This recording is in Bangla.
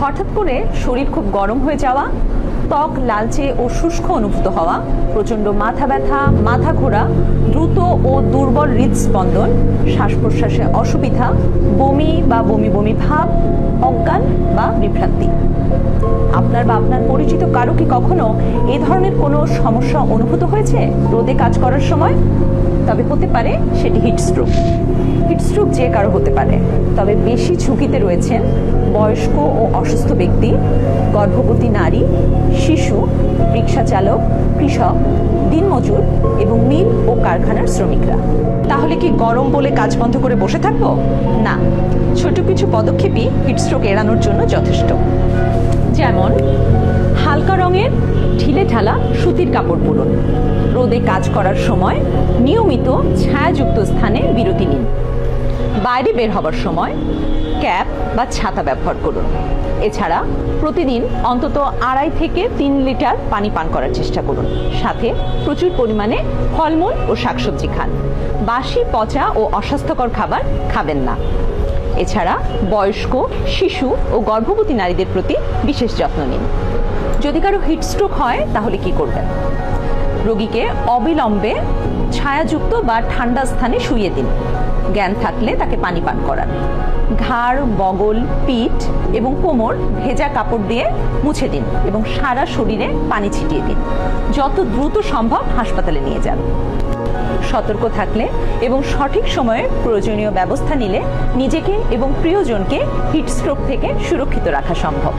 হঠাৎ করে শরীর খুব গরম হয়ে যাওয়া, ত্বক লালচে ও শুষ্ক অনুভূত হওয়া, প্রচণ্ড মাথা ব্যথা, মাথা ঘোরা, দ্রুত ও দুর্বল হৃদস্পন্দন, শ্বাস প্রশ্বাসে অসুবিধা, বমি বা বমি বমি ভাব, অজ্ঞান বা বিভ্রান্তি। আপনার বা আপনার পরিচিত কারো কি কখনো এই ধরনের কোনো সমস্যা অনুভূত হয়েছে রোদে কাজ করার সময়? তবে হতে পারে সেটি হিটস্ট্রোক। হিটস্ট্রোক যে কারো হতে পারে, তবে বেশি ঝুঁকিতে রয়েছেন বয়স্ক ও অসুস্থ ব্যক্তি, গর্ভবতী নারী, শিশু, রিক্সা চালক, কৃষক, দিনমজুর এবং মিল ও কারখানার শ্রমিকরা। তাহলে কি গরম বলে কাজ বন্ধ করে বসে থাকবো? না, ছোট কিছু পদক্ষেপই হিটস্ট্রোক এড়ানোর জন্য যথেষ্ট। যেমন হালকা রঙের ঢিলে ঢালা সুতির কাপড় পরুন। রোদে কাজ করার সময় নিয়মিত ছায়াযুক্ত স্থানে বিরতি নিন। বাইরে বের হবার সময় ক্যাপ বা ছাতা ব্যবহার করুন। এছাড়া প্রতিদিন অন্তত 2.5 থেকে 3 লিটার পানি পান করার চেষ্টা করুন। সাথে প্রচুর পরিমাণে ফলমূল ও শাকসবজি খান। বাসি, পচা ও অস্বাস্থ্যকর খাবার খাবেন না। এছাড়া বয়স্ক, শিশু ও গর্ভবতী নারীদের প্রতি বিশেষ যত্ন নিন। যদি কারো হিটস্ট্রোক হয় তাহলে কি করবেন? রোগীকে অবিলম্বে ছায়াযুক্ত বা ঠান্ডা স্থানে শুইয়ে দিন। জ্ঞান থাকলে তাকে পানি পান করান। ঘাড়, বগল, পিঠ এবং কোমর ভেজা কাপড় দিয়ে মুছে দিন এবং সারা শরীরে পানি ছিটিয়ে দিন। যত দ্রুত সম্ভব হাসপাতালে নিয়ে যান। সতর্ক থাকলে এবং সঠিক সময়ে প্রয়োজনীয় ব্যবস্থা নিলে নিজেকে এবং প্রিয়জনকে হিটস্ট্রোক থেকে সুরক্ষিত রাখা সম্ভব।